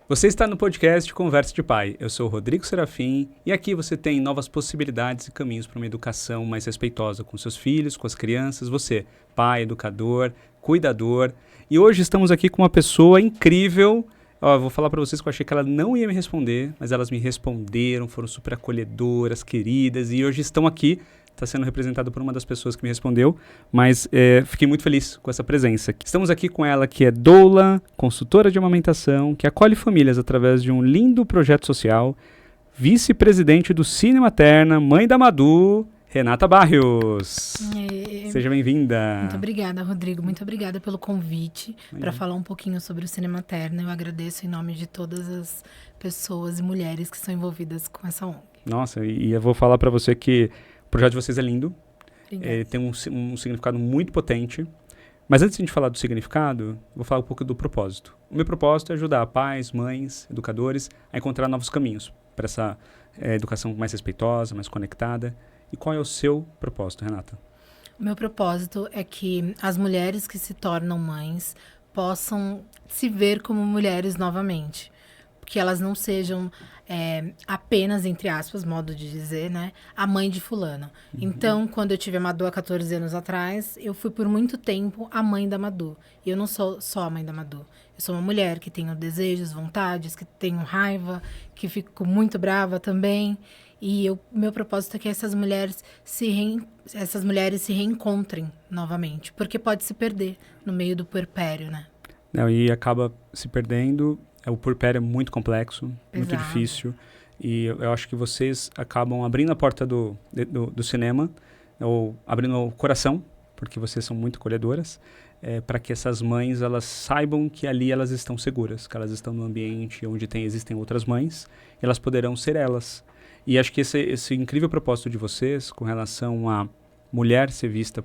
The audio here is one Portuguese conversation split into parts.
Você está no podcast Conversa de Pai. Eu sou o Rodrigo Serafim e aqui você tem novas possibilidades e caminhos para uma educação mais respeitosa com seus filhos, com as crianças. Você, pai, educador, cuidador. E hoje estamos aqui com uma pessoa incrível. Eu vou falar para vocês que eu achei que ela não ia me responder, mas elas me responderam, foram super acolhedoras, queridas, e hoje estão aqui. Está sendo representado por uma das pessoas que me respondeu, mas fiquei muito feliz com essa presença. Estamos aqui com ela, que é doula, consultora de amamentação, que acolhe famílias através de um lindo projeto social, vice-presidente do Cine Materna, mãe da Madu, Renata Barrios. Seja bem-vinda. Muito obrigada, Rodrigo. Muito obrigada pelo convite para falar um pouquinho sobre o Cine Materna. Eu agradeço em nome de todas as pessoas e mulheres que são envolvidas com essa ONG. Nossa, e eu vou falar para você que o projeto de vocês é lindo, tem um significado muito potente, mas antes de a gente falar do significado, vou falar um pouco do propósito. O meu propósito é ajudar pais, mães, educadores a encontrar novos caminhos para essa educação mais respeitosa, mais conectada. E qual é o seu propósito, Renata? O meu propósito é que as mulheres que se tornam mães possam se ver como mulheres novamente. Que elas não sejam apenas, entre aspas, modo de dizer, né, a mãe de fulano. Uhum. Então, quando eu tive a Madu há 14 anos atrás, eu fui por muito tempo a mãe da Madu. E eu não sou só a mãe da Madu. Eu sou uma mulher que tenho desejos, vontades, que tenho raiva, que fico muito brava também. E meu propósito é que essas mulheres se reencontrem novamente. Porque pode se perder no meio do puerpério, né? Não, e acaba se perdendo. O puerpério é muito complexo, muito difícil. E eu acho que vocês acabam abrindo a porta do cinema, ou abrindo o coração, porque vocês são muito acolhedoras, para que essas mães elas saibam que ali elas estão seguras, que elas estão no ambiente onde existem outras mães, e elas poderão ser elas. E acho que esse incrível propósito de vocês, com relação a mulher ser vista,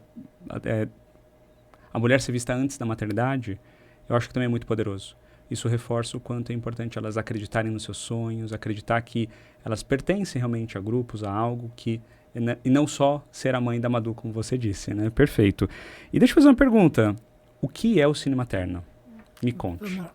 a mulher ser vista antes da maternidade, eu acho que também é muito poderoso. Isso reforça o quanto é importante elas acreditarem nos seus sonhos, acreditar que elas pertencem realmente a grupos, a algo que... E não só ser a mãe da Madu, como você disse, né? Perfeito. E deixa eu fazer uma pergunta. O que é o Cine Materna? Me conte. Vamos lá.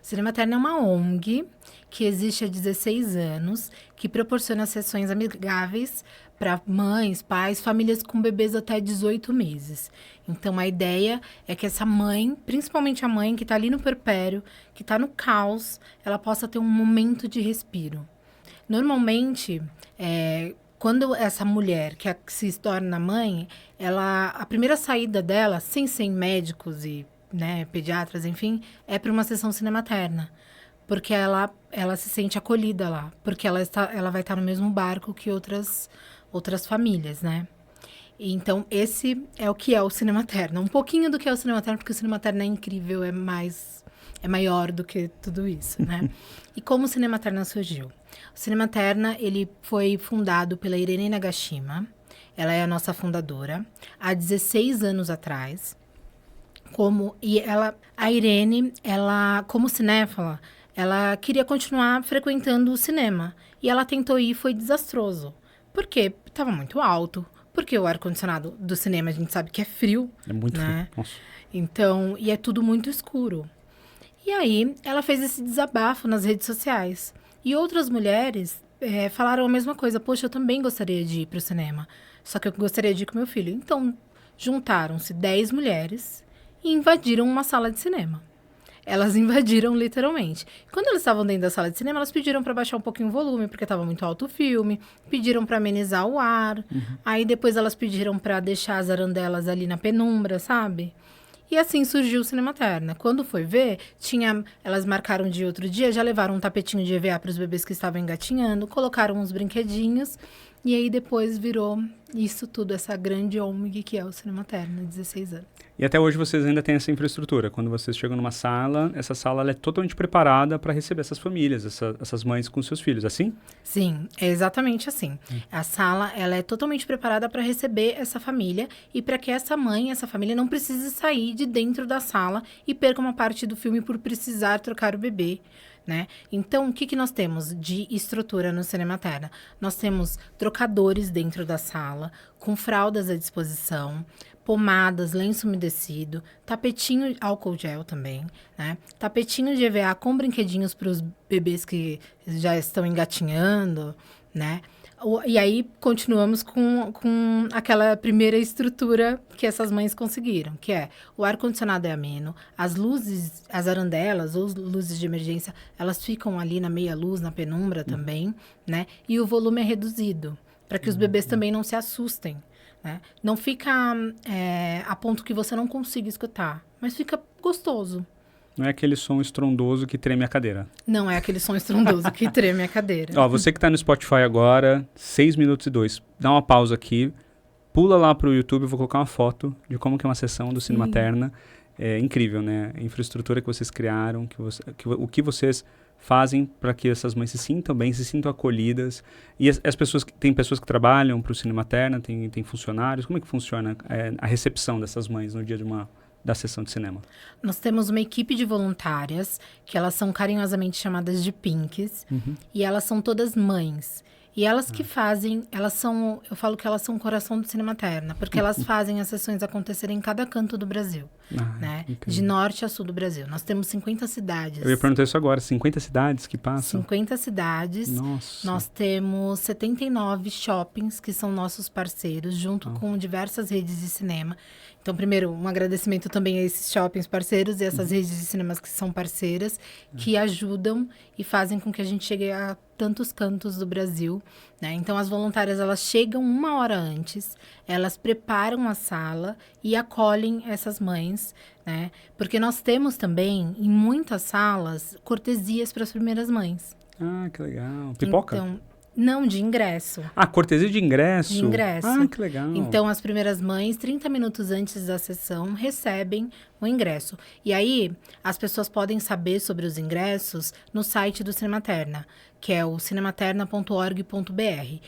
O Cine Materna é uma ONG que existe há 16 anos, que proporciona sessões amigáveis para mães, pais, famílias com bebês até 18 meses. Então, a ideia é que essa mãe, principalmente a mãe que está ali no puerpério, que está no caos, ela possa ter um momento de respiro. Normalmente, quando essa mulher que se torna mãe, a primeira saída dela, sem ser em médicos e pediatras, enfim, é para uma sessão cinematerna. Porque ela se sente acolhida lá. Porque ela vai estar no mesmo barco que outras famílias, né? Então, esse é o que é o Cine Materna. Um pouquinho do que é o Cine Materna, porque o Cine Materna é incrível, é maior do que tudo isso, né? E como o Cine Materna surgiu? O Cine Materna, ele foi fundado pela Irene Nagashima. Ela é a nossa fundadora. Há 16 anos atrás. A Irene, como cinéfala, ela queria continuar frequentando o cinema. E ela tentou ir e foi desastroso. Por quê? Estava muito alto. Porque o ar-condicionado do cinema, a gente sabe que é frio. É muito frio. Nossa. Então, e é tudo muito escuro. E aí, ela fez esse desabafo nas redes sociais. E outras mulheres falaram a mesma coisa. Poxa, eu também gostaria de ir para o cinema. Só que eu gostaria de ir com meu filho. Então, juntaram-se 10 mulheres e invadiram uma sala de cinema. Elas invadiram literalmente. Quando elas estavam dentro da sala de cinema, elas pediram para baixar um pouquinho o volume, porque estava muito alto o filme. Pediram para amenizar o ar. Uhum. Aí depois elas pediram para deixar as arandelas ali na penumbra, sabe? E assim surgiu o Cine Materna. Quando foi ver, elas marcaram de outro dia, já levaram um tapetinho de EVA para os bebês que estavam engatinhando, colocaram uns brinquedinhos. E aí depois virou isso tudo, essa grande ONG que é o Cine Materna, 16 anos. E até hoje vocês ainda têm essa infraestrutura. Quando vocês chegam numa sala, essa sala ela é totalmente preparada para receber essas famílias, essas mães com seus filhos, assim? Sim, é exatamente assim. A sala ela é totalmente preparada para receber essa família e para que essa mãe, essa família não precise sair de dentro da sala e perca uma parte do filme por precisar trocar o bebê. Né? Então, o que nós temos de estrutura no Cine Materna? Nós temos trocadores dentro da sala, com fraldas à disposição, pomadas, lenço umedecido, tapetinho, álcool gel também, né? Tapetinho de EVA com brinquedinhos para os bebês que já estão engatinhando, né? E aí, continuamos com aquela primeira estrutura que essas mães conseguiram, que é o ar-condicionado é ameno, as luzes, as arandelas ou luzes de emergência, elas ficam ali na meia luz, na penumbra também, né? E o volume é reduzido, para que os bebês também não se assustem, né? Não fica a ponto que você não consiga escutar, mas fica gostoso. Não é aquele som estrondoso que treme a cadeira. Não é aquele som estrondoso que treme a cadeira. Ó, você que tá no Spotify agora, 6 minutos e 2. Dá uma pausa aqui, pula lá pro YouTube, eu vou colocar uma foto de como que é uma sessão do Cine Materna. É incrível, né? A infraestrutura que vocês criaram, o que vocês fazem para que essas mães se sintam bem, se sintam acolhidas. E as pessoas, tem pessoas que trabalham pro Cine Materna, tem funcionários. Como é que funciona a recepção dessas mães no dia da sessão de cinema? Nós temos uma equipe de voluntárias, que elas são carinhosamente chamadas de Pinks, e elas são todas mães. E elas que fazem, eu falo que elas são o coração do Cine Materna, porque elas fazem as sessões acontecerem em cada canto do Brasil, né? De norte a sul do Brasil. Nós temos 50 cidades. Eu ia perguntar isso agora, 50 cidades que passam? 50 cidades. Nossa. Nós temos 79 shoppings que são nossos parceiros, junto com diversas redes de cinema. Então, primeiro, um agradecimento também a esses shoppings parceiros e essas redes de cinemas que são parceiras, que ajudam e fazem com que a gente chegue a tantos cantos do Brasil, né? Então, as voluntárias, elas chegam 1 hora antes, elas preparam a sala e acolhem essas mães, né? Porque nós temos também, em muitas salas, cortesias para as primeiras mães. Ah, que legal. Pipoca? Então, não, de ingresso. Ah, cortesia de ingresso? De ingresso. Ah, que legal. Então, as primeiras mães, 30 minutos antes da sessão, recebem o ingresso. E aí, as pessoas podem saber sobre os ingressos no site do Cine Materna, que é o cinematerna.org.br.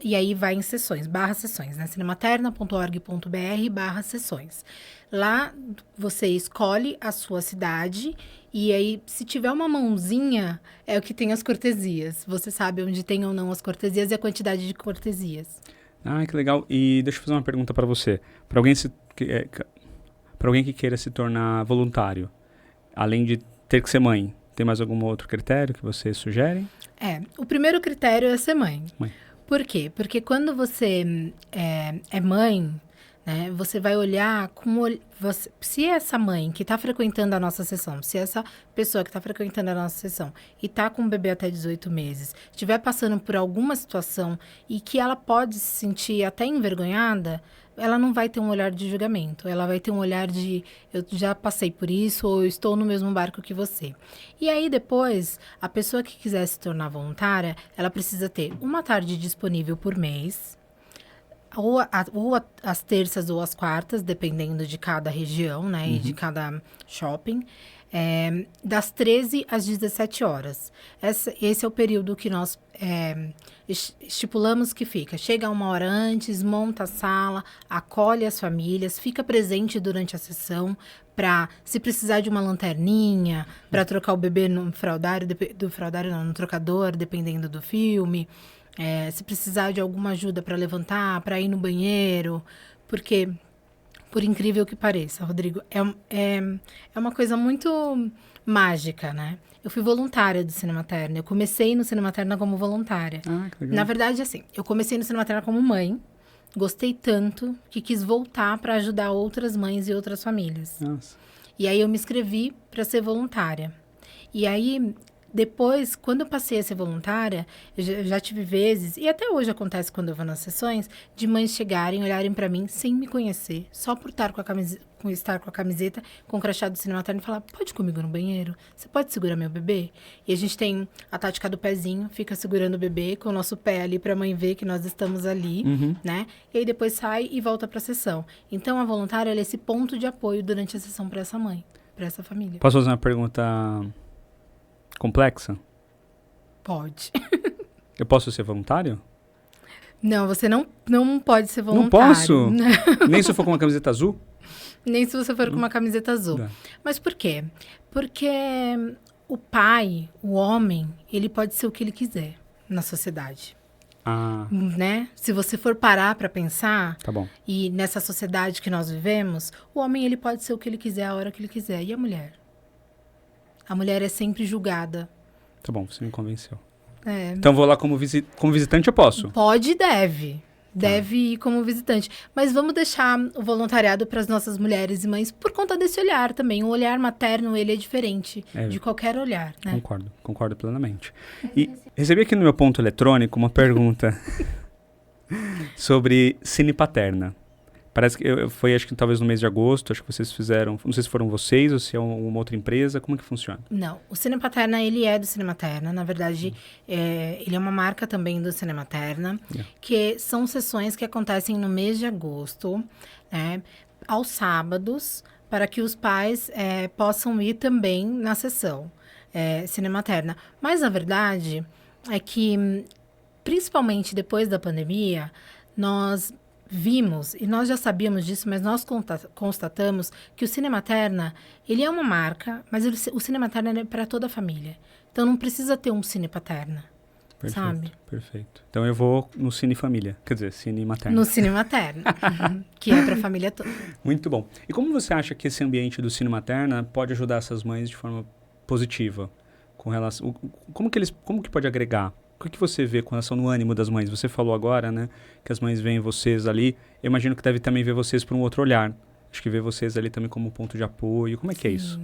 E aí vai em sessões, /sessões, né? cinematerna.org.br/sessões. Lá, você escolhe a sua cidade e aí, se tiver uma mãozinha, é o que tem as cortesias. Você sabe onde tem ou não as cortesias e a quantidade de cortesias. Ah, que legal. E deixa eu fazer uma pergunta para você. Para alguém que queira se tornar voluntário, além de ter que ser mãe, tem mais algum outro critério que vocês sugerem? O primeiro critério é ser mãe. Por quê? Porque quando você é mãe, né, você vai olhar se essa mãe que está frequentando a nossa sessão, se essa pessoa que está frequentando a nossa sessão e está com um bebê até 18 meses, estiver passando por alguma situação e que ela pode se sentir até envergonhada, ela não vai ter um olhar de julgamento. Ela vai ter um olhar de, eu já passei por isso, ou eu estou no mesmo barco que você. E aí, depois, a pessoa que quiser se tornar voluntária, ela precisa ter uma tarde disponível por mês, ou as terças ou as quartas, dependendo de cada região, né, e de cada shopping, das 13 às 17 horas. Esse é o período que nós estipulamos que fica. Chega 1 hora antes, monta a sala, acolhe as famílias, fica presente durante a sessão para, se precisar de uma lanterninha, para trocar o bebê no fraldário, no trocador, dependendo do filme. Se precisar de alguma ajuda para levantar, para ir no banheiro, porque, por incrível que pareça, Rodrigo, é uma coisa muito mágica, né? Eu fui voluntária do Cine Materna, eu comecei no Cine Materna como voluntária. Ah, que legal. Na verdade, assim, eu comecei no Cine Materna como mãe, gostei tanto que quis voltar para ajudar outras mães e outras famílias. Nossa. E aí eu me inscrevi para ser voluntária. E aí, depois, quando eu passei a ser voluntária, eu já tive vezes, e até hoje acontece quando eu vou nas sessões, de mães chegarem, olharem para mim sem me conhecer, só por estar com a camiseta, com o crachá do Cine Materna e falar, pode ir comigo no banheiro? Você pode segurar meu bebê? E a gente tem a tática do pezinho, fica segurando o bebê com o nosso pé ali para a mãe ver que nós estamos ali, né? E aí depois sai e volta para a sessão. Então, a voluntária é esse ponto de apoio durante a sessão para essa mãe, para essa família. Posso fazer uma pergunta complexa? Pode. Eu posso ser voluntário? Não, você não pode ser voluntário. Não posso? Nem se eu for com uma camiseta azul? Nem se você for com uma camiseta azul. Mas por quê? Porque o pai, o homem, ele pode ser o que ele quiser na sociedade. Né? Se você for parar para pensar, Tá bom. e nessa sociedade que nós vivemos, o homem ele pode ser o que ele quiser, a hora que ele quiser. E a mulher? A mulher é sempre julgada. Tá bom, você me convenceu. É. Então vou lá como visitante, eu posso? Pode e deve. Deve ir como visitante. Mas vamos deixar o voluntariado para as nossas mulheres e mães por conta desse olhar também. O olhar materno, ele é diferente de qualquer olhar, né? Concordo plenamente. E recebi aqui no meu ponto eletrônico uma pergunta sobre Cine Paterna. Parece que foi, acho que talvez no mês de agosto, acho que vocês fizeram, não sei se foram vocês ou se é uma outra empresa, como que funciona? Não, o Cine Paterna, ele é do Cine Materna, na verdade, ele é uma marca também do Cine Materna, que são sessões que acontecem no mês de agosto, né, aos sábados, para que os pais possam ir também na sessão Cine Materna. Mas, na verdade, é que, principalmente depois da pandemia, nós vimos, e nós já sabíamos disso, mas nós constatamos que o Cine Materna, ele é uma marca, mas o Cine Materna é para toda a família. Então, não precisa ter um Cine Paterna, sabe? Perfeito. Então, eu vou no Cine Família, quer dizer, Cine Materna. No Cine Materna, que é para a família toda. Muito bom. E como você acha que esse ambiente do Cine Materna pode ajudar essas mães de forma positiva? Com relação, como que pode agregar? O que você vê com relação no ânimo das mães? Você falou agora, né, que as mães veem vocês ali. Eu imagino que deve também ver vocês por um outro olhar. Acho que vê vocês ali também como ponto de apoio. Como é que é isso?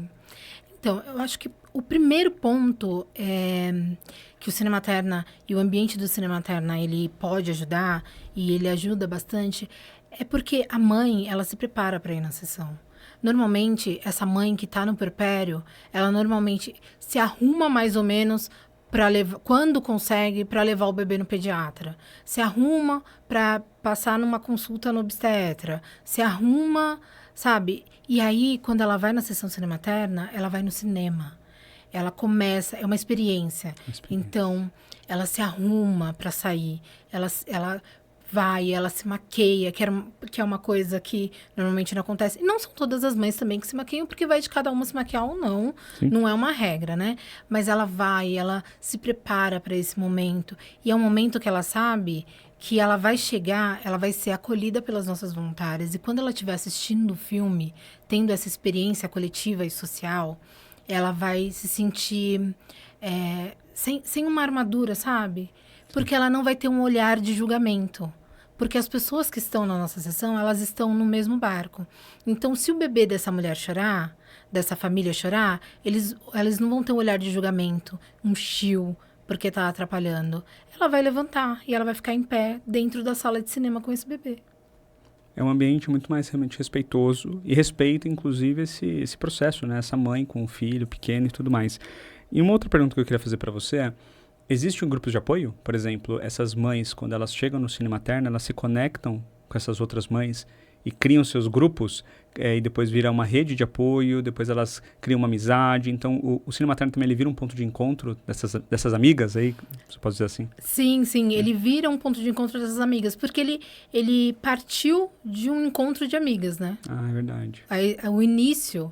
Então, eu acho que o primeiro ponto que o Cine Materna e o ambiente do Cine Materna, ele pode ajudar, e ele ajuda bastante, é porque a mãe, ela se prepara para ir na sessão. Normalmente, essa mãe que está no puerpério, ela normalmente se arruma mais ou menos para levar, quando consegue, para levar o bebê no pediatra. Se arruma para passar numa consulta no obstetra. Se arruma, sabe? E aí, quando ela vai na sessão Cine Materna, ela vai no cinema. Ela começa, é uma experiência. Então, ela se arruma para sair. Ela vai, ela se maqueia, que é uma coisa que normalmente não acontece. E não são todas as mães também que se maqueiam, porque vai de cada uma se maquiar ou não. Sim. Não é uma regra, né? Mas ela vai, ela se prepara para esse momento. E é um momento que ela sabe que ela vai chegar, ela vai ser acolhida pelas nossas voluntárias. E quando ela estiver assistindo o filme, tendo essa experiência coletiva e social, ela vai se sentir sem uma armadura, sabe? Porque ela não vai ter um olhar de julgamento. Porque as pessoas que estão na nossa sessão, elas estão no mesmo barco. Então, se o bebê dessa mulher chorar, dessa família chorar, eles não vão ter um olhar de julgamento, um chiu, porque está atrapalhando. Ela vai levantar e ela vai ficar em pé dentro da sala de cinema com esse bebê. É um ambiente muito mais realmente respeitoso e respeita, inclusive, esse processo, né? Essa mãe com o filho pequeno e tudo mais. E uma outra pergunta que eu queria fazer para você é: existe um grupo de apoio? Por exemplo, essas mães, quando elas chegam no Cine Materna, elas se conectam com essas outras mães e criam seus grupos, e depois vira uma rede de apoio, depois elas criam uma amizade. Então, o Cine Materna também ele vira um ponto de encontro dessas amigas aí, você pode dizer assim? Sim, ele vira um ponto de encontro dessas amigas, porque ele partiu de um encontro de amigas, né? Ah, é verdade. Aí,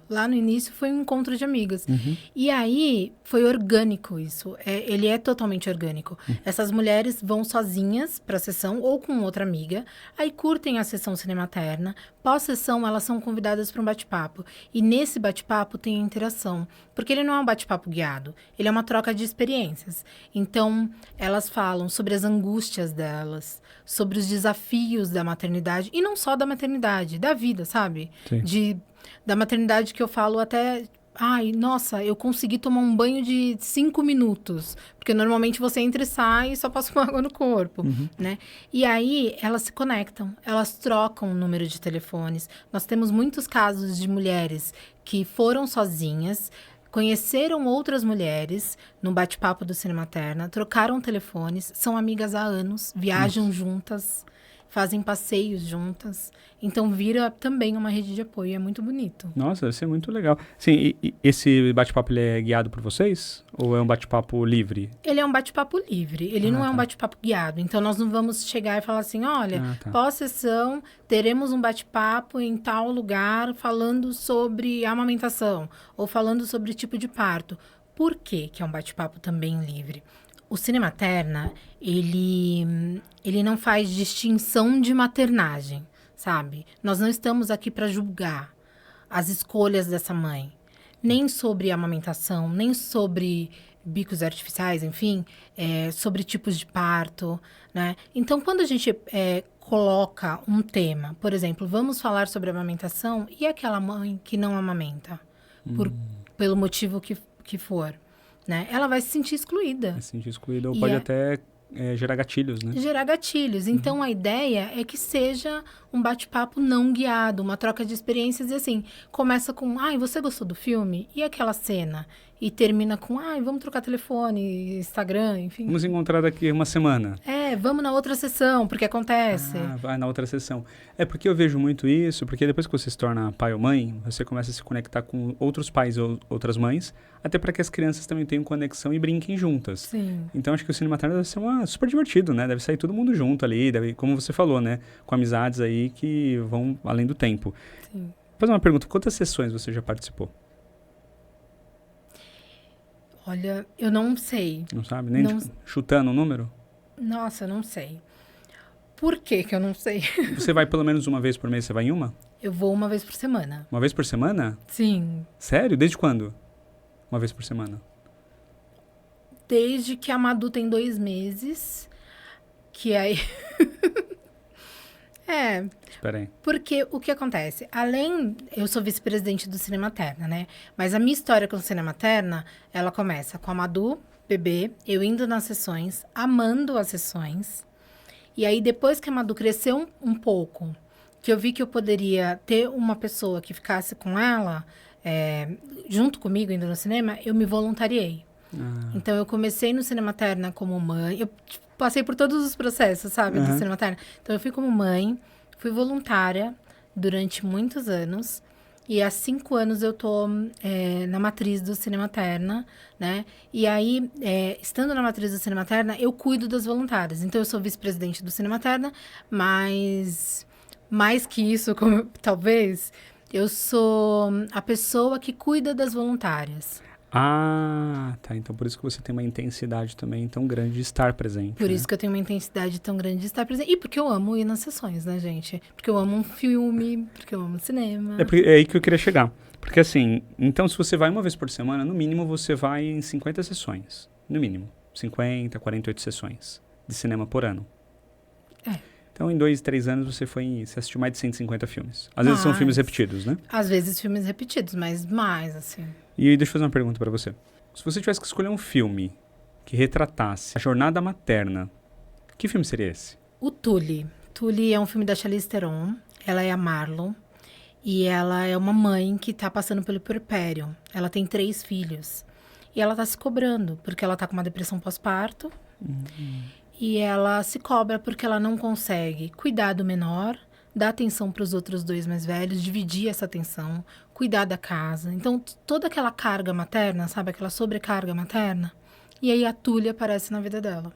lá no início, foi um encontro de amigas. Uhum. E aí, foi orgânico isso. Ele é totalmente orgânico. Essas mulheres vão sozinhas para a sessão ou com outra amiga, aí curtem a sessão Cine Materna. Pós-sessão, elas são convidadas para um bate-papo. E nesse bate-papo tem a interação. Porque ele não é um bate-papo guiado. Ele é uma troca de experiências. Então, elas falam sobre as angústias delas, sobre os desafios da maternidade. E não só da maternidade, da vida, sabe? Da maternidade que eu falo até... Ai, nossa, eu consegui tomar um banho de 5 minutos. Porque normalmente você entra e sai e só passa uma água no corpo, né? E aí, elas se conectam. Elas trocam o número de telefones. Nós temos muitos casos de mulheres que foram sozinhas, conheceram outras mulheres no bate-papo do Cine Materna, trocaram telefones, são amigas há anos, viajam juntas, fazem passeios juntas. Então, vira também uma rede de apoio. É muito bonito. Nossa, deve ser muito legal. Sim, e esse bate-papo ele é guiado por vocês? Ou é um bate-papo livre? Ele é um bate-papo livre. Ele não é um bate-papo guiado. Então, nós não vamos chegar e falar assim, olha, pós-sessão, teremos um bate-papo em tal lugar falando sobre amamentação ou falando sobre tipo de parto. Por que é um bate-papo também livre? O Cinematerna, ele não faz distinção de maternagem, sabe? Nós não estamos aqui para julgar as escolhas dessa mãe. Nem sobre amamentação, nem sobre bicos artificiais, enfim, sobre tipos de parto, né? Então, quando a gente coloca um tema, por exemplo, vamos falar sobre amamentação e aquela mãe que não amamenta, pelo motivo que for, né? Ela vai se sentir excluída. Vai se sentir excluída ou pode até gerar gatilhos, né? Gerar gatilhos. Então, a ideia é que seja um bate-papo não guiado, uma troca de experiências. E assim, começa com, ai, você gostou do filme? E aquela cena? E termina com, ai, vamos trocar telefone, Instagram, enfim. Vamos encontrar daqui uma semana. Vamos na outra sessão, porque acontece. Vai na outra sessão. Porque eu vejo muito isso, porque depois que você se torna pai ou mãe, você começa a se conectar com outros pais ou outras mães, até para que as crianças também tenham conexão e brinquem juntas. Sim. Então, acho que o Cinematerna deve ser super divertido, né? Deve sair todo mundo junto ali, como você falou, né? Com amizades aí que vão além do tempo. Sim. Vou fazer uma pergunta, quantas sessões você já participou? Olha, eu não sei. Não sabe? Nem chutando o número? Nossa, eu não sei. Por que eu não sei? Você vai pelo menos uma vez por mês, você vai em uma? Eu vou uma vez por semana. Uma vez por semana? Sim. Sério? Desde quando? Uma vez por semana? Desde que a Madu tem 2 meses, que aí... Espera aí. Porque o que acontece? Eu sou vice-presidente do Cinematerna, né? Mas a minha história com o Cinematerna, ela começa com a Madu, bebê, eu indo nas sessões, amando as sessões. E aí, depois que a Madu cresceu um pouco, que eu vi que eu poderia ter uma pessoa que ficasse com ela, junto comigo, indo no cinema, eu me voluntariei. Então, eu comecei no Cinematerna como mãe. Eu passei por todos os processos, sabe, do Cinematerna. Então, eu fui como mãe, fui voluntária durante muitos anos. E há 5 anos eu tô na matriz do Cinematerna, né? E aí, estando na matriz do Cinematerna, eu cuido das voluntárias. Então, eu sou vice-presidente do Cinematerna, mas mais que isso, talvez, eu sou a pessoa que cuida das voluntárias. Tá. Então, por isso que você tem uma intensidade também tão grande de estar presente. Por isso que eu tenho uma intensidade tão grande de estar presente. E porque eu amo ir nas sessões, né, gente? Porque eu amo um filme, porque eu amo cinema. É aí que eu queria chegar. Porque assim, então se você vai uma vez por semana, no mínimo você vai em 50 sessões. No mínimo. 50, 48 sessões de cinema por ano. Então, em 2, 3 anos, você assistiu mais de 150 filmes. Às vezes são filmes repetidos, né? Às vezes filmes repetidos, mas mais, assim. E deixa eu fazer uma pergunta pra você. Se você tivesse que escolher um filme que retratasse a jornada materna, que filme seria esse? O Tully. Tully é um filme da Charlize Theron. Ela é a Marlon. E ela é uma mãe que tá passando pelo puerpério. Ela tem 3 filhos. E ela tá se cobrando, porque ela tá com uma depressão pós-parto. E ela se cobra porque ela não consegue cuidar do menor, dar atenção para os outros 2 mais velhos, dividir essa atenção, cuidar da casa. Então, toda aquela carga materna, sabe? Aquela sobrecarga materna. E aí a Tully aparece na vida dela.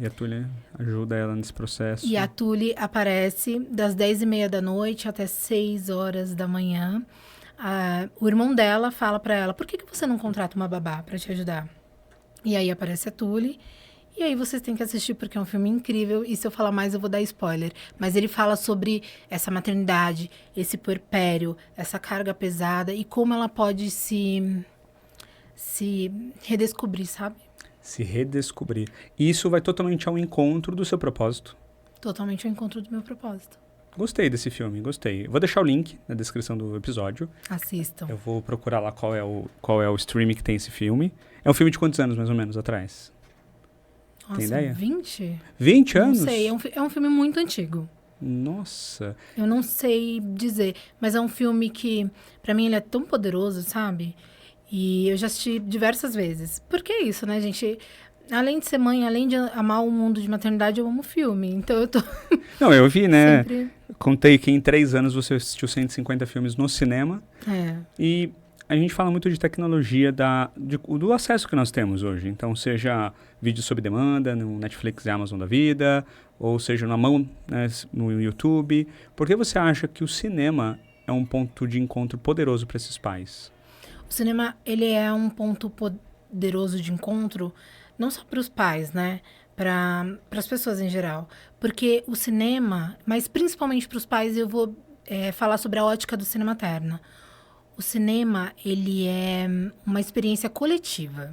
E a Tully ajuda ela nesse processo. E a Tully aparece das 10h30 da noite até 6 horas da manhã. O irmão dela fala para ela, por que você não contrata uma babá para te ajudar? E aí aparece a Tully. E aí vocês têm que assistir porque é um filme incrível. E se eu falar mais, eu vou dar spoiler. Mas ele fala sobre essa maternidade, esse puerpério, essa carga pesada e como ela pode se redescobrir, sabe? Se redescobrir. E isso vai totalmente ao encontro do seu propósito. Totalmente ao encontro do meu propósito. Gostei desse filme, gostei. Vou deixar o link na descrição do episódio. Assistam. Eu vou procurar lá qual é o streaming que tem esse filme. É um filme de quantos anos, mais ou menos, atrás? Nossa, tem ideia? 20? 20 anos? Não sei, é um filme muito antigo. Nossa. Eu não sei dizer, mas é um filme que, pra mim, ele é tão poderoso, sabe? E eu já assisti diversas vezes. Porque é isso, né, gente? Além de ser mãe, além de amar o mundo de maternidade, eu amo filme. Então eu tô... Não, eu vi, né? Sempre... Contei que em 3 anos você assistiu 150 filmes no cinema. E a gente fala muito de tecnologia, do acesso que nós temos hoje. Então, seja vídeo sob demanda, no Netflix e Amazon da vida, ou seja, na mão, né, no YouTube. Por que você acha que o cinema é um ponto de encontro poderoso para esses pais? O cinema, ele é um ponto poderoso de encontro não só para os pais, né? Para as pessoas em geral. Porque o cinema, mas principalmente para os pais, eu vou falar sobre a ótica do cinema terna. O cinema, ele é uma experiência coletiva.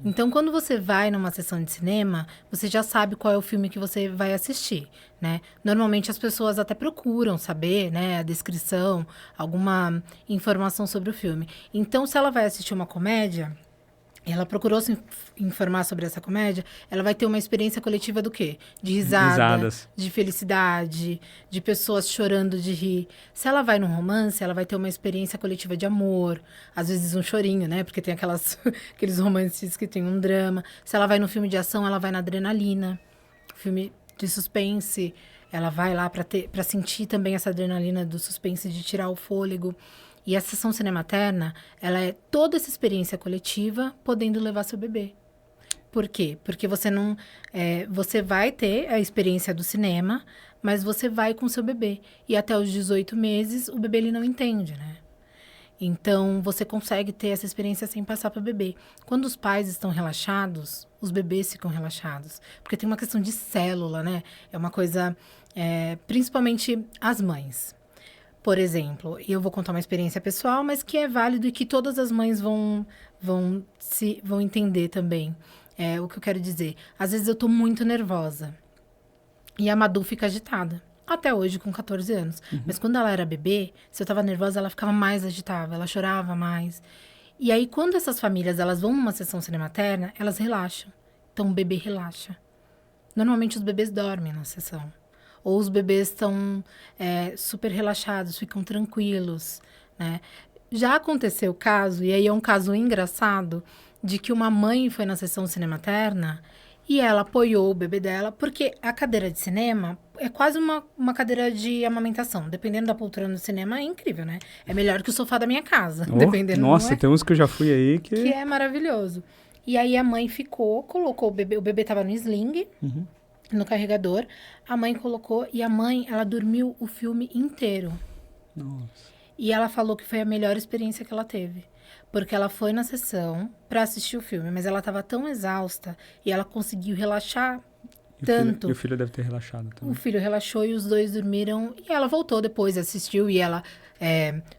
Então, quando você vai numa sessão de cinema, você já sabe qual é o filme que você vai assistir, né? Normalmente, as pessoas até procuram saber, né, a descrição, alguma informação sobre o filme. Então, se ela vai assistir uma comédia, ela procurou se informar sobre essa comédia, ela vai ter uma experiência coletiva do quê? De Risadas. de felicidade, de pessoas chorando de rir. Se ela vai num romance, ela vai ter uma experiência coletiva de amor, às vezes um chorinho, né? Porque tem aqueles romances que tem um drama. Se ela vai num filme de ação, ela vai na adrenalina. Filme de suspense, ela vai lá para sentir também essa adrenalina do suspense de tirar o fôlego. E a sessão cinematerna, ela é toda essa experiência coletiva podendo levar seu bebê. Por quê? Porque você não... você vai ter a experiência do cinema, mas você vai com seu bebê. E até os 18 meses, o bebê ele não entende, né? Então, você consegue ter essa experiência sem passar para o bebê. Quando os pais estão relaxados, os bebês ficam relaxados. Porque tem uma questão de célula, né? É uma coisa... principalmente as mães. Por exemplo, eu vou contar uma experiência pessoal, mas que é válido e que todas as mães vão entender também. O que eu quero dizer. Às vezes eu tô muito nervosa e a Madu fica agitada. Até hoje, com 14 anos. Mas quando ela era bebê, se eu tava nervosa, ela ficava mais agitada, ela chorava mais. E aí, quando essas famílias elas vão numa sessão cinematerna, elas relaxam. Então, o bebê relaxa. Normalmente, os bebês dormem na sessão. Ou os bebês estão super relaxados, ficam tranquilos, né? Já aconteceu o caso, e aí é um caso engraçado, de que uma mãe foi na sessão cinematerna e ela apoiou o bebê dela, porque a cadeira de cinema é quase uma cadeira de amamentação. Dependendo da poltrona do cinema, é incrível, né? É melhor que o sofá da minha casa, dependendo. Nossa, tem uns que eu já fui aí que... Que é maravilhoso. E aí a mãe colocou o bebê estava no sling... no carregador, a mãe colocou e a mãe, ela dormiu o filme inteiro. Nossa. E ela falou que foi a melhor experiência que ela teve. Porque ela foi na sessão para assistir o filme, mas ela estava tão exausta e ela conseguiu relaxar tanto. E o filho deve ter relaxado também. O filho relaxou e os dois dormiram. E ela voltou depois, assistiu e ela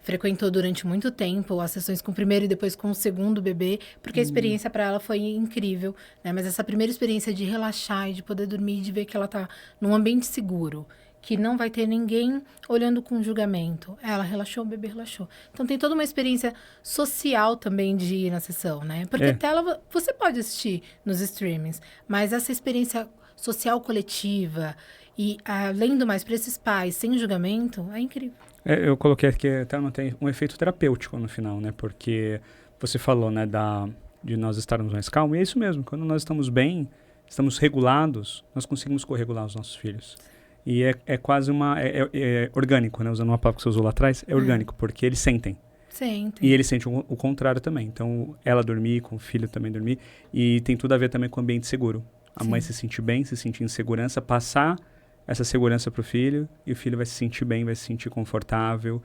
frequentou durante muito tempo as sessões com o primeiro e depois com o segundo bebê, porque a experiência para ela foi incrível, né? Mas essa primeira experiência de relaxar e de poder dormir, de ver que ela tá num ambiente seguro, que não vai ter ninguém olhando com julgamento. Ela relaxou, o bebê relaxou. Então tem toda uma experiência social também de ir na sessão, né? Porque tela você pode assistir nos streamings, mas essa experiência social coletiva e, além do mais, para esses pais, sem julgamento, é incrível. Eu coloquei aqui até tem um efeito terapêutico no final, né? Porque você falou, né, de nós estarmos mais calmos, e é isso mesmo. Quando nós estamos bem, estamos regulados, nós conseguimos corregular os nossos filhos. E é quase é orgânico, né? Usando uma palavra que você usou lá atrás, é orgânico, porque eles sentem. Sentem. E eles sentem o contrário também. Então, ela dormir, com o filho também dormir, e tem tudo a ver também com o ambiente seguro. A mãe se sentir bem, se sentir em segurança, passar essa segurança para o filho, e o filho vai se sentir bem, vai se sentir confortável.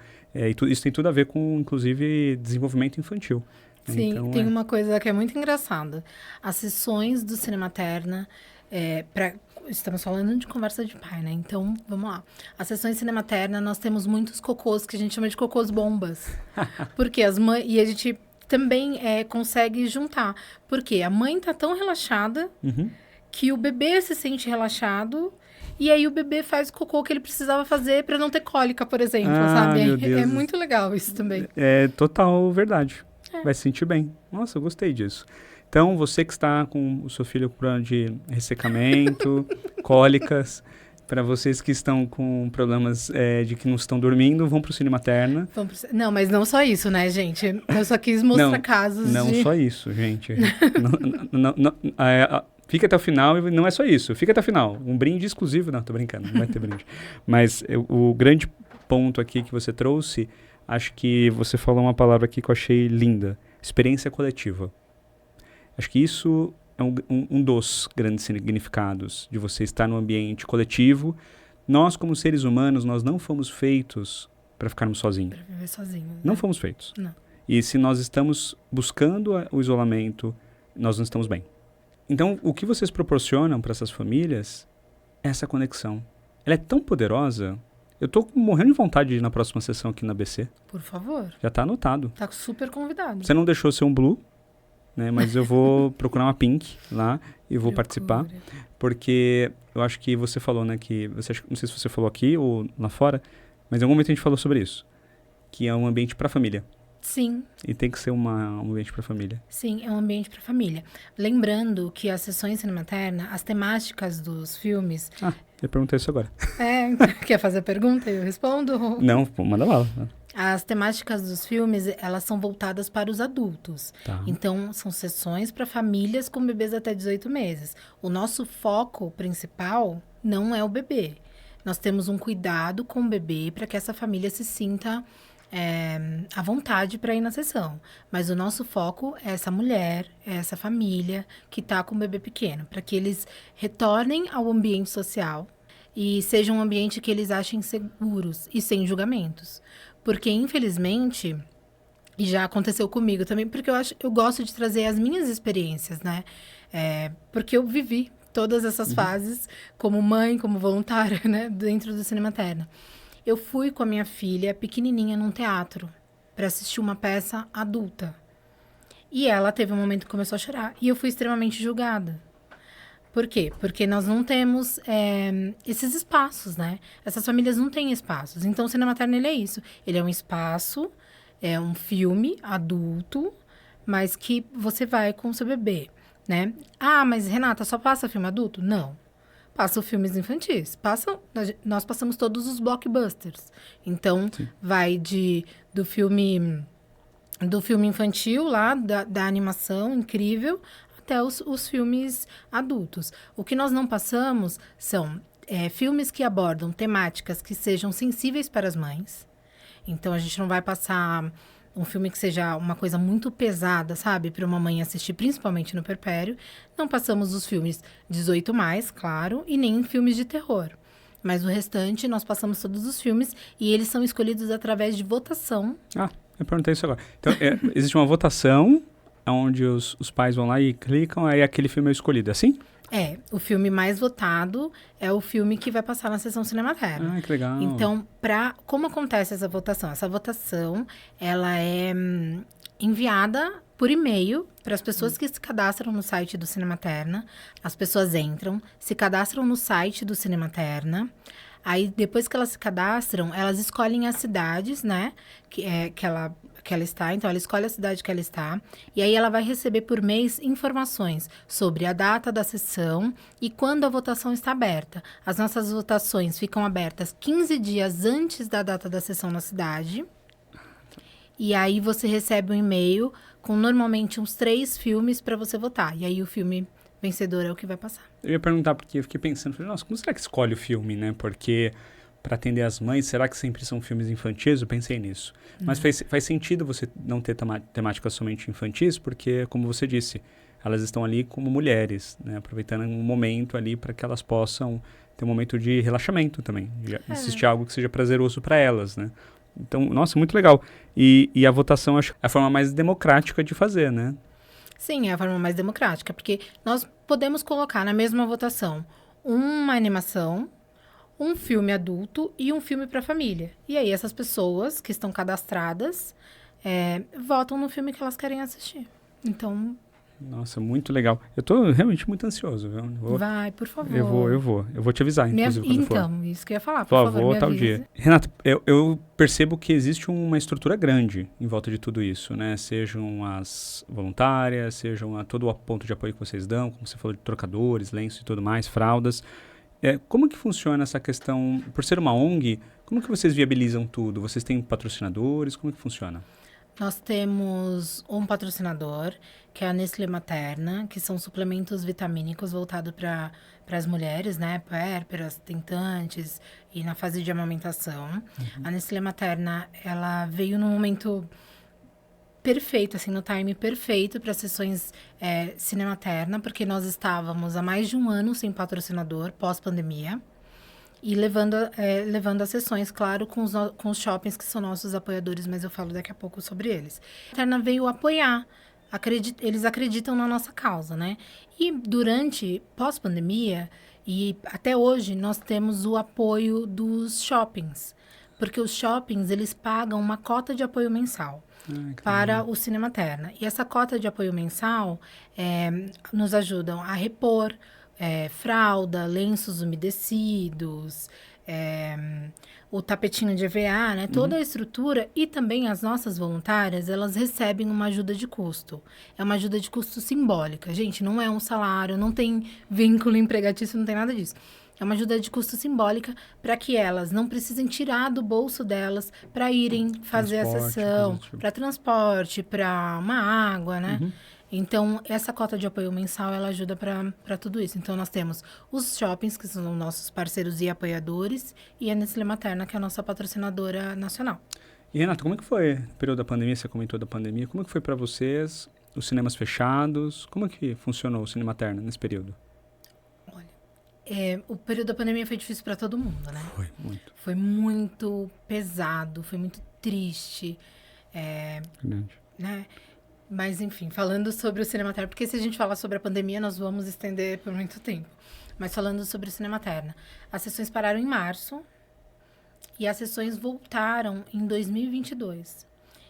Isso tem tudo a ver com, inclusive, desenvolvimento infantil. Sim, então, tem uma coisa que é muito engraçada. As sessões do Cinematerna, estamos falando de conversa de pai, né? Então, vamos lá. As sessões de Cinematerna, nós temos muitos cocôs, que a gente chama de cocôs bombas. Porque as mães... E a gente também consegue juntar. Porque a mãe tá tão relaxada... que o bebê se sente relaxado e aí o bebê faz o cocô que ele precisava fazer para não ter cólica, por exemplo, sabe? É muito legal isso também. É total verdade. Vai se sentir bem. Nossa, eu gostei disso. Então, você que está com o seu filho com problema de ressecamento, cólicas, para vocês que estão com problemas de que não estão dormindo, vão para o Cinematerna. Não, mas não só isso, né, gente? Eu só quis mostrar casos Não só isso, gente. Fica até o final e não é só isso. Fica até o final. Um brinde exclusivo. Não, tô brincando. Não vai ter brinde. Mas o grande ponto aqui que você trouxe, acho que você falou uma palavra aqui que eu achei linda. Experiência coletiva. Acho que isso é um dos grandes significados de você estar num ambiente coletivo. Nós, como seres humanos, nós não fomos feitos para ficarmos sozinhos. Para viver sozinhos. Né? Não fomos feitos. Não. E se nós estamos buscando o isolamento, nós não estamos bem. Então, o que vocês proporcionam para essas famílias é essa conexão. Ela é tão poderosa. Eu tô morrendo de vontade de ir na próxima sessão aqui na ABC. Por favor. Já tá anotado. Tá super convidado. Você não deixou ser um blue, né? Mas eu vou procurar uma pink lá e vou participar. Porque eu acho que você falou, né? Que não sei se você falou aqui ou lá fora, mas em algum momento a gente falou sobre isso. Que é um ambiente para família. Sim. E tem que ser um ambiente para família. Sim, é um ambiente para família. Lembrando que as sessões Cinematerna, as temáticas dos filmes... Eu perguntei isso agora. Quer fazer a pergunta e eu respondo? Não, manda bala. As temáticas dos filmes, elas são voltadas para os adultos. Tá. Então, são sessões para famílias com bebês até 18 meses. O nosso foco principal não é o bebê. Nós temos um cuidado com o bebê para que essa família se sinta à vontade para ir na sessão. Mas o nosso foco é essa mulher, é essa família que está com o bebê pequeno, para que eles retornem ao ambiente social e seja um ambiente que eles achem seguros e sem julgamentos. Porque, infelizmente, e já aconteceu comigo também, porque eu gosto de trazer as minhas experiências, né? Porque eu vivi todas essas fases como mãe, como voluntária, né? Dentro do Cinematerna. Eu fui com a minha filha pequenininha num teatro para assistir uma peça adulta. E ela teve um momento que começou a chorar. E eu fui extremamente julgada. Por quê? Porque nós não temos esses espaços, né? Essas famílias não têm espaços. Então, o Cinematerna, ele é isso. Ele é um espaço, é um filme adulto, mas que você vai com o seu bebê, né? Mas Renata, só passa filme adulto? Não. Passam filmes infantis. Nós passamos todos os blockbusters. Então, sim, vai do filme infantil lá, da animação incrível, até os filmes adultos. O que nós não passamos são filmes que abordam temáticas que sejam sensíveis para as mães. Então, a gente não vai passar um filme que seja uma coisa muito pesada, sabe? Para uma mãe assistir, principalmente no puerpério. Não passamos os filmes 18+, claro, e nem filmes de terror. Mas o restante, nós passamos todos os filmes e eles são escolhidos através de votação. Eu perguntei isso agora. Então, existe uma votação onde os pais vão lá e clicam, aí aquele filme é escolhido, é assim? O filme mais votado é o filme que vai passar na sessão Cinematerna. Que legal. Então, como acontece essa votação? Essa votação, ela é enviada por e-mail para as pessoas que se cadastram no site do Cinematerna. As pessoas entram, se cadastram no site do Cinematerna. Aí, depois que elas se cadastram, elas escolhem as cidades, né? Que ela está. Então, ela escolhe a cidade que ela está. E aí, ela vai receber por mês informações sobre a data da sessão e quando a votação está aberta. As nossas votações ficam abertas 15 dias antes da data da sessão na cidade. E aí, você recebe um e-mail com, normalmente, uns 3 filmes para você votar. E aí, o filme vencedor é o que vai passar. Eu ia perguntar, porque eu fiquei pensando, nossa, como será que escolhe o filme, né? Porque para atender as mães, será que sempre são filmes infantis? Eu pensei nisso. Mas faz sentido você não ter temáticas somente infantis, porque, como você disse, elas estão ali como mulheres, né? Aproveitando um momento ali para que elas possam ter um momento de relaxamento também, de assistir algo que seja prazeroso para elas, né? Então, nossa, muito legal. E a votação, acho que é a forma mais democrática de fazer, né? Sim, é a forma mais democrática, porque nós podemos colocar na mesma votação uma animação, um filme adulto e um filme para família. E aí, essas pessoas que estão cadastradas votam no filme que elas querem assistir. Então... Nossa, muito legal. Eu tô realmente muito ansioso, viu? Vai, por favor. Eu vou te avisar, inclusive, quando for. Então, isso que eu ia falar, por favor, vou me tal avise. dia. Renata, eu percebo que existe uma estrutura grande em volta de tudo isso, né? Sejam as voluntárias, sejam todo o ponto de apoio que vocês dão, como você falou de trocadores, lenços e tudo mais, fraldas. Como que funciona essa questão, por ser uma ONG, como que vocês viabilizam tudo? Vocês têm patrocinadores? Como que funciona? Nós temos um patrocinador, que é a Nestlé Materna, que são suplementos vitamínicos voltados para as mulheres, né? Puérperas, tentantes e na fase de amamentação. A Nestlé Materna, ela veio num momento perfeito, assim, no time perfeito para sessões Cinematerna, porque nós estávamos há mais de um ano sem patrocinador, pós-pandemia. E levando as sessões, claro, com os shoppings que são nossos apoiadores, mas eu falo daqui a pouco sobre eles. A Materna veio apoiar eles acreditam na nossa causa, né? E durante, pós-pandemia, e até hoje, nós temos o apoio dos shoppings. Porque os shoppings, eles pagam uma cota de apoio mensal para o Cinematerna. E essa cota de apoio mensal nos ajudam a repor fralda, lenços umedecidos, o tapetinho de EVA, né? Toda a estrutura e também as nossas voluntárias, elas recebem uma ajuda de custo. É uma ajuda de custo simbólica. Gente, não é um salário, não tem vínculo empregatício, não tem nada disso. É uma ajuda de custo simbólica para que elas não precisem tirar do bolso delas para irem fazer a sessão, para transporte, para uma água, né? Então, essa cota de apoio mensal, ela ajuda para tudo isso. Então, nós temos os shoppings, que são nossos parceiros e apoiadores, e a Nestlé Materna, que é a nossa patrocinadora nacional. E, Renato, como é que foi o período da pandemia? Você comentou da pandemia. Como é que foi para vocês, os cinemas fechados? Como é que funcionou o Cinema Materna nesse período? O período da pandemia foi difícil para todo mundo, né? Foi, muito. Foi muito pesado, foi muito triste. Verdade. Né? Mas, enfim, falando sobre o Cinematerna, porque se a gente falar sobre a pandemia, nós vamos estender por muito tempo. Mas falando sobre o Cinematerna, as sessões pararam em março e as sessões voltaram em 2022.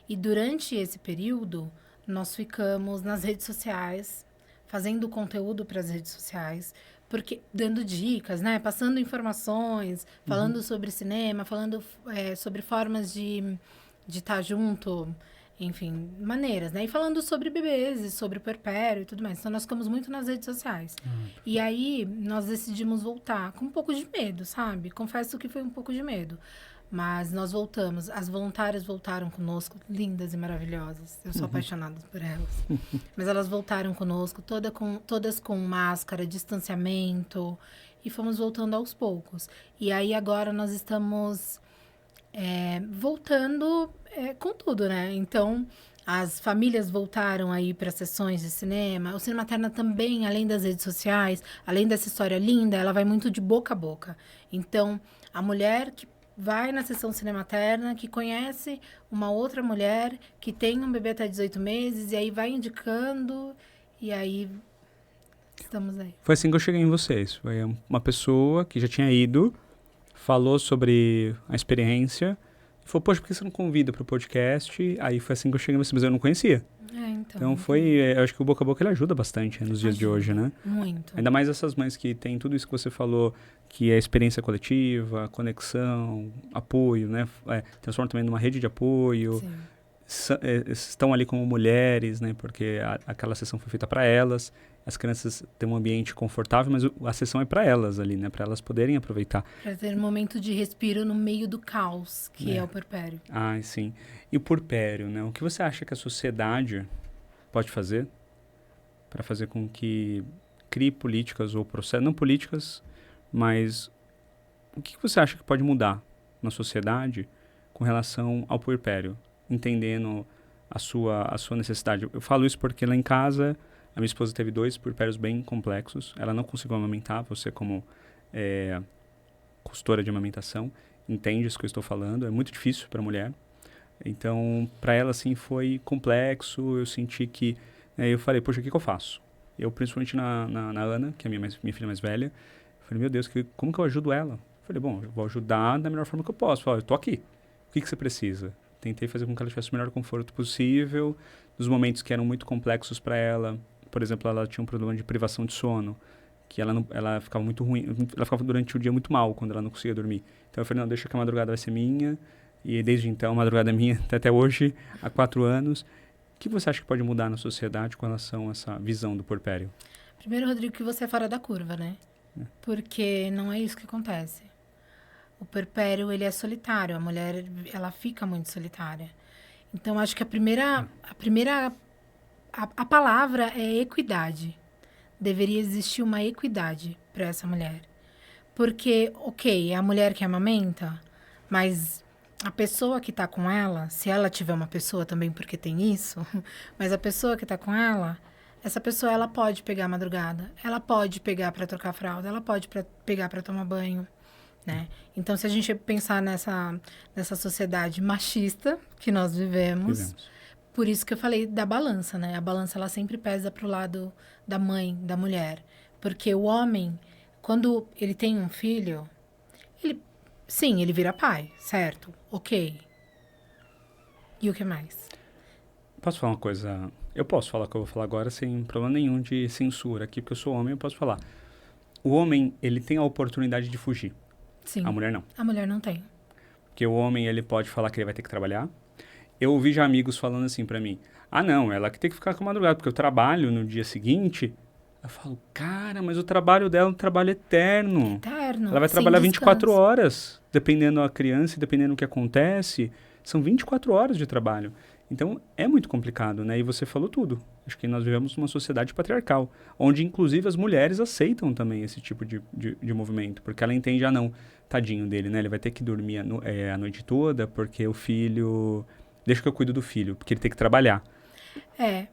E durante esse período, nós ficamos nas redes sociais, fazendo conteúdo para as redes sociais, porque dando dicas, né? Passando informações, falando sobre cinema, falando sobre formas de estar junto, enfim, maneiras, né? E falando sobre bebês e sobre puerpério e tudo mais. Então, nós ficamos muito nas redes sociais. E aí, nós decidimos voltar com um pouco de medo, sabe? Confesso que foi um pouco de medo. Mas nós voltamos. As voluntárias voltaram conosco, lindas e maravilhosas. Eu sou apaixonada por elas. Mas elas voltaram conosco, todas com máscara, distanciamento. E fomos voltando aos poucos. E aí, agora, nós estamos voltando com tudo, né? Então, as famílias voltaram aí para sessões de cinema. O Cinema Materna também, além das redes sociais, além dessa história linda, ela vai muito de boca a boca. Então, a mulher que vai na sessão Cinema Materna, que conhece uma outra mulher que tem um bebê até 18 meses, e aí vai indicando, e aí estamos aí. Foi assim que eu cheguei em vocês. Foi uma pessoa que já tinha ido, falou sobre a experiência, e falou, poxa, por que você não convida para o podcast? Aí foi assim que eu cheguei em vocês, mas eu não conhecia. Então foi, eu acho que o boca a boca ele ajuda bastante nos dias de hoje, né? Muito. Ainda mais essas mães que têm tudo isso que você falou, que é experiência coletiva, conexão, apoio, né? Transforma também numa rede de apoio. Estão ali como mulheres, né? Porque aquela sessão foi feita para elas. As crianças têm um ambiente confortável, mas a sessão é para elas ali, né? Para elas poderem aproveitar. Para ter um momento de respiro no meio do caos, que é o puerpério. Ah, sim. E o puerpério, né? O que você acha que a sociedade pode fazer para fazer com que crie políticas ou processos, não políticas, mas o que você acha que pode mudar na sociedade com relação ao puerpério, entendendo a sua necessidade? Eu falo isso porque lá em casa a minha esposa teve 2 puerpérios bem complexos, ela não conseguiu amamentar, você como consultora de amamentação entende isso que eu estou falando, é muito difícil para a mulher. Então, para ela, assim, foi complexo. Eu senti que... eu falei, poxa, o que eu faço? Eu, principalmente na Ana, que é minha filha mais velha, falei, meu Deus, como que eu ajudo ela? Falei, bom, eu vou ajudar da melhor forma que eu posso. Falei, eu tô aqui. O que você precisa? Tentei fazer com que ela tivesse o melhor conforto possível. Nos momentos que eram muito complexos para ela, por exemplo, ela tinha um problema de privação de sono, que ela ficava muito ruim, ela ficava durante o dia muito mal quando ela não conseguia dormir. Então, eu falei, não, deixa que a madrugada vai ser minha. E desde então, a madrugada é minha até hoje, há 4 anos. O que você acha que pode mudar na sociedade com relação a essa visão do puerpério? Primeiro, Rodrigo, que você é fora da curva, né? Porque não é isso que acontece. O puerpério, ele é solitário. A mulher, ela fica muito solitária. Então, acho que a palavra é equidade. Deveria existir uma equidade para essa mulher. Porque, ok, é a mulher que amamenta, mas a pessoa que está com ela, se ela tiver uma pessoa também, porque tem isso, mas a pessoa que está com ela, essa pessoa, ela pode pegar a madrugada, ela pode pegar para trocar fralda, ela pode pegar para tomar banho, né? Então, se a gente pensar nessa sociedade machista que nós vivemos, Por isso que eu falei da balança, né? A balança, ela sempre pesa pro lado da mãe, da mulher. Porque o homem, quando ele tem um filho, sim, ele vira pai, certo? Ok. E o que mais? Posso falar uma coisa? Eu posso falar o que eu vou falar agora sem problema nenhum de censura aqui, porque eu sou homem, eu posso falar. O homem, ele tem a oportunidade de fugir. Sim. A mulher não. A mulher não tem. Porque o homem, ele pode falar que ele vai ter que trabalhar. Eu ouvi já amigos falando assim pra mim, não, ela que tem que ficar com a madrugada, porque eu trabalho no dia seguinte. Eu falo, cara, mas o trabalho dela é um trabalho eterno. Eterno. Ela vai trabalhar 24 horas, dependendo da criança e dependendo do que acontece. São 24 horas de trabalho. Então, é muito complicado, né? E você falou tudo. Acho que nós vivemos numa sociedade patriarcal, onde, inclusive, as mulheres aceitam também esse tipo de movimento, porque ela entende, não, tadinho dele, né? Ele vai ter que dormir a noite toda, porque o filho... Deixa que eu cuido do filho, porque ele tem que trabalhar.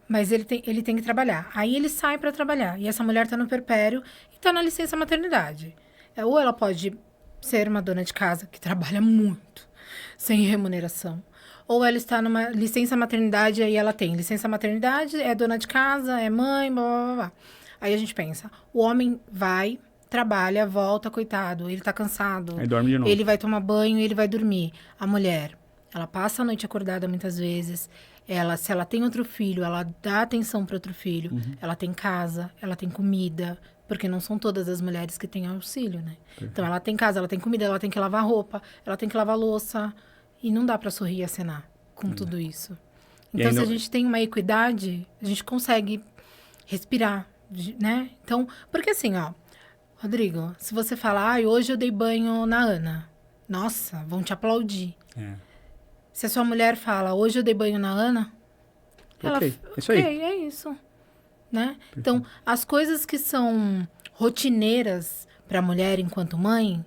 Mas ele tem que trabalhar. Aí ele sai para trabalhar. E essa mulher tá no puerpério e tá na licença maternidade. Ou ela pode ser uma dona de casa que trabalha muito, sem remuneração. Ou ela está numa licença maternidade, aí ela tem licença maternidade, é dona de casa, é mãe, blá, blá, blá, blá. Aí a gente pensa, o homem vai, trabalha, volta, coitado, ele tá cansado. Aí dorme de novo. Ele vai tomar banho, ele vai dormir. A mulher, ela passa a noite acordada muitas vezes. Se ela tem outro filho, ela dá atenção para outro filho. Ela tem casa, ela tem comida. Porque não são todas as mulheres que têm auxílio, né? Perfeito. Então, ela tem casa, ela tem comida, ela tem que lavar roupa, ela tem que lavar louça. E não dá para sorrir e acenar com tudo isso. Então, se a gente tem uma equidade, a gente consegue respirar, né? Então, porque assim, Rodrigo, se você falar, hoje eu dei banho na Ana. Nossa, vão te aplaudir. Se a sua mulher fala, hoje eu dei banho na Ana, isso aí. É isso. Né? Então, as coisas que são rotineiras para a mulher enquanto mãe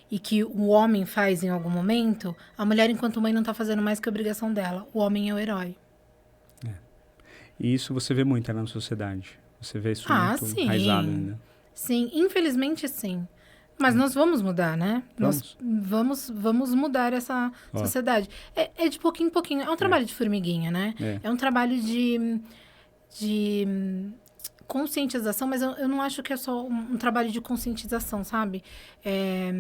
e que o homem faz em algum momento, a mulher enquanto mãe não está fazendo mais que a obrigação dela. O homem é o herói. E isso você vê muito na sociedade. Você vê isso muito enraizado ainda. Sim, infelizmente sim. Mas nós vamos mudar, né? Nós vamos mudar essa sociedade. É de pouquinho em pouquinho. É um trabalho de formiguinha, né? É um trabalho de conscientização, mas eu não acho que é só um trabalho de conscientização, sabe? É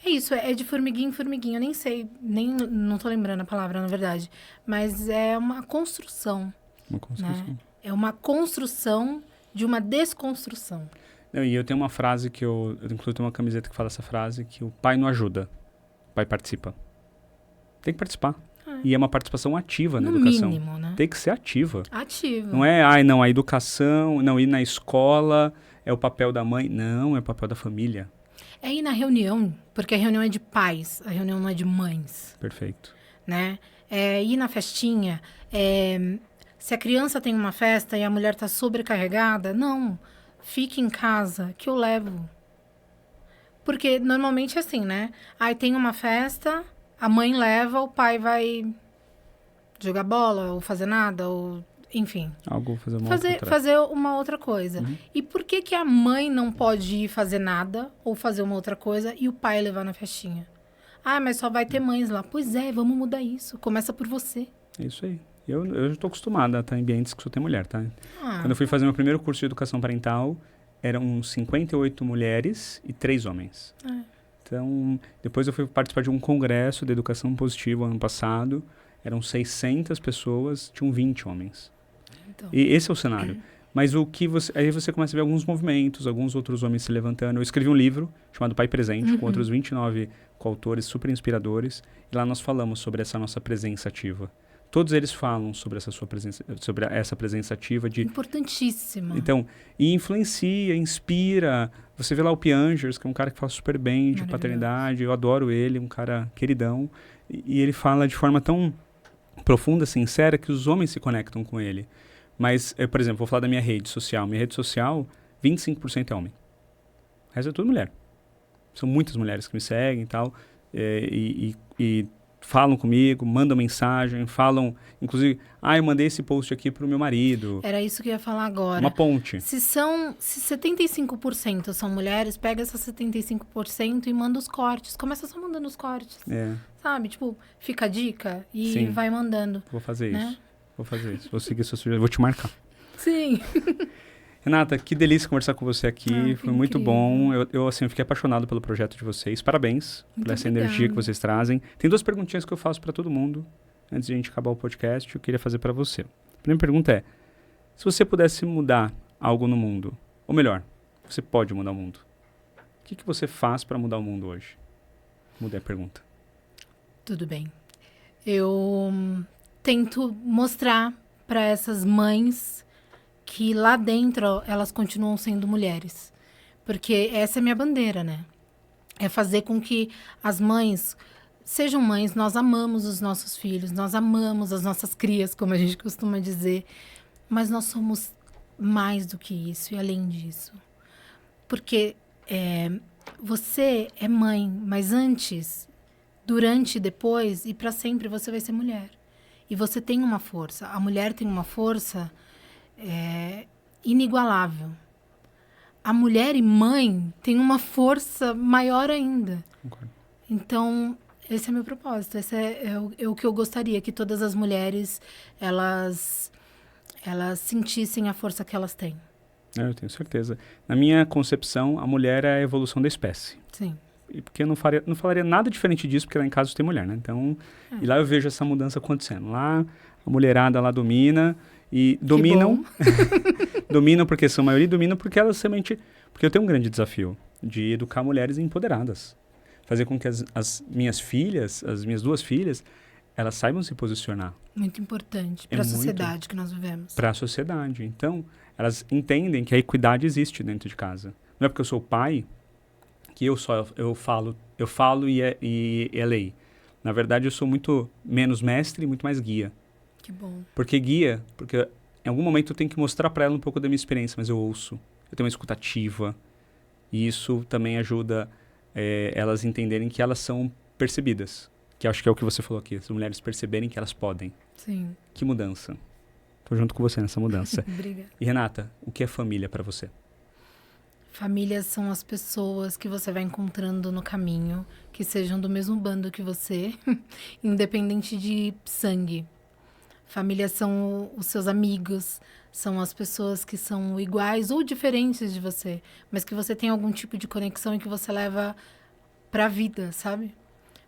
isso, é de formiguinha em formiguinha. Eu nem sei, não tô lembrando a palavra, na verdade. Mas é uma construção. Uma construção. Né? É uma construção de uma desconstrução. E eu tenho uma frase que eu inclusive tenho uma camiseta que fala essa frase, que o pai não ajuda, o pai participa. Tem que participar. E é uma participação ativa na educação. No mínimo, né? Tem que ser ativa. Ativa. Não é, a educação, não, ir na escola é o papel da mãe. Não, é o papel da família. É ir na reunião, porque a reunião é de pais, a reunião não é de mães. Perfeito. Né? É ir na festinha. Se a criança tem uma festa e a mulher está sobrecarregada, não. Fique em casa, que eu levo. Porque normalmente é assim, né? Aí tem uma festa, a mãe leva, o pai vai jogar bola, ou fazer nada, ou enfim. Fazer uma outra coisa. E por que a mãe não pode ir fazer nada, ou fazer uma outra coisa, e o pai levar na festinha? Mas só vai ter mães lá. Pois é, vamos mudar isso. Começa por você. É isso aí. Eu já estou acostumada a estar em ambientes que só tem mulher, tá? Quando eu fui fazer meu primeiro curso de educação parental, eram 58 mulheres e 3 homens. Então, depois eu fui participar de um congresso de educação positiva ano passado. Eram 600 pessoas, tinham 20 homens. Então. E esse é o cenário. Mas aí você começa a ver alguns movimentos, alguns outros homens se levantando. Eu escrevi um livro chamado Pai Presente, com outros 29 coautores super inspiradores. E lá nós falamos sobre essa nossa presença ativa. Todos eles falam sobre essa presença ativa de... Importantíssima. Então, e influencia, inspira. Você vê lá o Piangers, que é um cara que fala super bem de paternidade. Eu adoro ele, um cara queridão. E ele fala de forma tão profunda, sincera, que os homens se conectam com ele. Mas, por exemplo, vou falar da minha rede social. Minha rede social, 25% é homem. O resto é tudo mulher. São muitas mulheres que me seguem e tal. E falam comigo, mandam mensagem, falam, inclusive, eu mandei esse post aqui pro meu marido. Era isso que eu ia falar agora. Uma ponte. Se 75% são mulheres, pega essas 75% e manda os cortes. Começa só mandando os cortes. Sabe? Tipo, fica a dica e Sim. vai mandando. Vou fazer isso. Vou fazer isso. Vou seguir sua sugestão. Vou te marcar. Sim. Renata, que delícia conversar com você aqui. Foi muito bom. Eu assim, fiquei apaixonado pelo projeto de vocês. Parabéns por essa energia que vocês trazem. Tem 2 perguntinhas que eu faço para todo mundo. Antes de a gente acabar o podcast, eu queria fazer para você. A primeira pergunta é, se você pudesse mudar algo no mundo, ou melhor, você pode mudar o mundo, o que você faz para mudar o mundo hoje? Mudei a pergunta. Tudo bem. Eu tento mostrar para essas mães que lá dentro elas continuam sendo mulheres. Porque essa é a minha bandeira, né? É fazer com que as mães sejam mães. Nós amamos os nossos filhos, nós amamos as nossas crias, como a gente costuma dizer. Mas nós somos mais do que isso e além disso. Porque você é mãe, mas antes, durante e depois e para sempre você vai ser mulher. E você tem uma força. A mulher tem uma força inigualável. A mulher e mãe tem uma força maior ainda. Concordo. Então, esse é meu propósito. Esse é o que eu gostaria, que todas as mulheres, elas sentissem a força que elas têm. Eu tenho certeza. Na minha concepção, a mulher é a evolução da espécie. Sim. E porque eu não falaria nada diferente disso, porque lá em casa tem mulher, né? Então, e lá eu vejo essa mudança acontecendo. Lá, a mulherada lá domina... E dominam, dominam porque são a maioria, dominam porque elas realmente... Porque eu tenho um grande desafio de educar mulheres empoderadas. Fazer com que as minhas filhas, as minhas 2 filhas, elas saibam se posicionar. Muito importante para a sociedade que nós vivemos. Para a sociedade. Então, elas entendem que a equidade existe dentro de casa. Não é porque eu sou pai que eu falo e é lei. Na verdade, eu sou muito menos mestre e muito mais guia. Que bom. Porque em algum momento eu tenho que mostrar para ela um pouco da minha experiência, mas eu ouço, eu tenho uma escutativa, e isso também ajuda elas entenderem que elas são percebidas, que acho que é o que você falou aqui, as mulheres perceberem que elas podem. Sim. Que mudança. Tô junto com você nessa mudança. Obrigada. E Renata, o que é família para você? Famílias são as pessoas que você vai encontrando no caminho, que sejam do mesmo bando que você, independente de sangue. Família são os seus amigos, são as pessoas que são iguais ou diferentes de você, mas que você tem algum tipo de conexão e que você leva pra vida, sabe?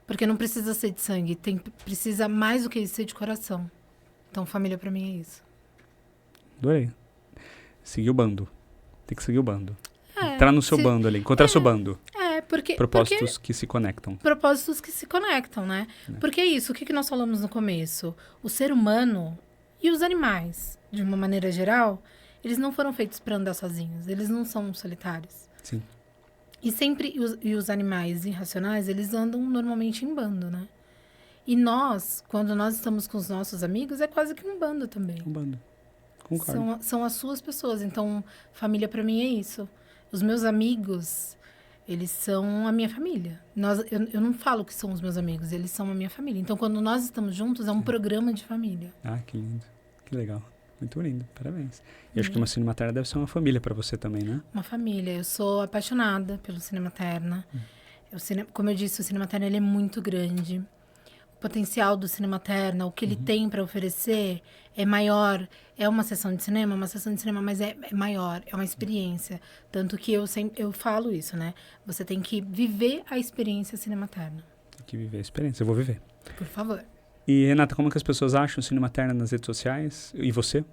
Porque não precisa ser de sangue, precisa mais do que isso, ser de coração. Então, família pra mim é isso. Adorei. Seguir o bando. Tem que seguir o bando. Entrar no seu bando ali, encontrar seu bando. Propósitos que se conectam. Propósitos que se conectam, né? Porque é isso, o que nós falamos no começo? O ser humano e os animais, de uma maneira geral, eles não foram feitos para andar sozinhos. Eles não são solitários. Sim. E sempre os animais irracionais, eles andam normalmente em bando, né? E nós, quando nós estamos com os nossos amigos, é quase que um bando também. Um bando. Concordo. São as suas pessoas. Então, família para mim é isso. Os meus amigos... Eles são a minha família. Eu não falo que são os meus amigos, eles são a minha família. Então, quando nós estamos juntos, é um programa de família. Ah, que lindo. Que legal. Muito lindo. Parabéns. E acho que uma Cinematerna deve ser uma família para você também, né? Uma família. Eu sou apaixonada pelo Cinematerna. Como eu disse, o Cinematerna ele é muito grande. O potencial do Cinematerna, o que ele tem para oferecer é maior. É uma sessão de cinema, mas é maior, é uma experiência. Tanto que eu falo isso, né? Você tem que viver a experiência Cinematerna. Tem que viver a experiência, eu vou viver. Por favor. E, Renata, como que as pessoas acham o Cinematerna nas redes sociais? E você?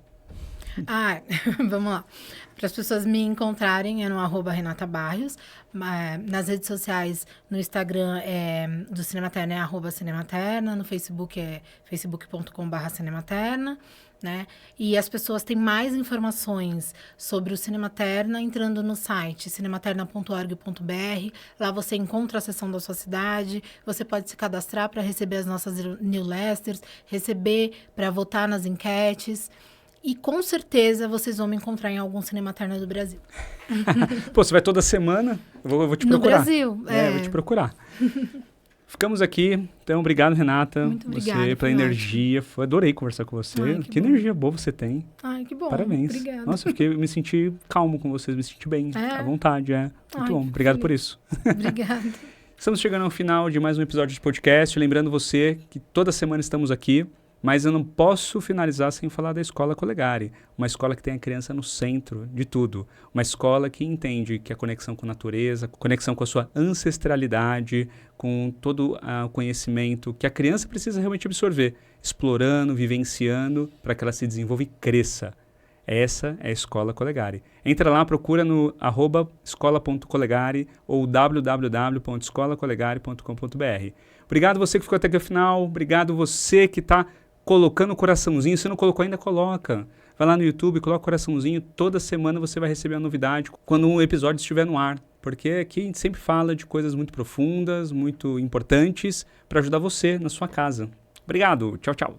Vamos lá. Para as pessoas me encontrarem é no @RenataBarrios. Nas redes sociais, no Instagram do Cinematerna é @Cinematerna. No Facebook é facebook.com/Cinematerna. Né? E as pessoas têm mais informações sobre o Cinematerna entrando no site cinematerna.org.br. Lá você encontra a seção da sua cidade, você pode se cadastrar para receber as nossas newsletters, receber para votar nas enquetes. E com certeza vocês vão me encontrar em algum Cinematerna do Brasil. Pô, você vai toda semana? Eu vou te procurar. No Brasil. Eu vou te procurar. Ficamos aqui. Então, obrigado, Renata. Muito obrigada. Você, pela energia. Adorei conversar com você. Ai, que energia boa você tem. Ai, que bom. Parabéns. Obrigada. Nossa, me senti calmo com vocês, me senti bem, à vontade. Muito bom. Obrigado por isso. Obrigada. Estamos chegando ao final de mais um episódio de podcast. Lembrando você que toda semana estamos aqui, mas eu não posso finalizar sem falar da Escola Colegari. Uma escola que tem a criança no centro de tudo. Uma escola que entende que a conexão com a natureza, conexão com a sua ancestralidade, com todo o conhecimento que a criança precisa realmente absorver, explorando, vivenciando, para que ela se desenvolva e cresça. Essa é a Escola Colegari. Entra lá, procura no @escola.colegari ou www.escolacolegari.com.br. Obrigado você que ficou até aqui ao final. Obrigado você que está colocando o coraçãozinho. Se não colocou ainda, coloca. Vai lá no YouTube, coloca o coraçãozinho. Toda semana você vai receber a novidade quando um episódio estiver no ar. Porque aqui a gente sempre fala de coisas muito profundas, muito importantes para ajudar você na sua casa. Obrigado. Tchau, tchau.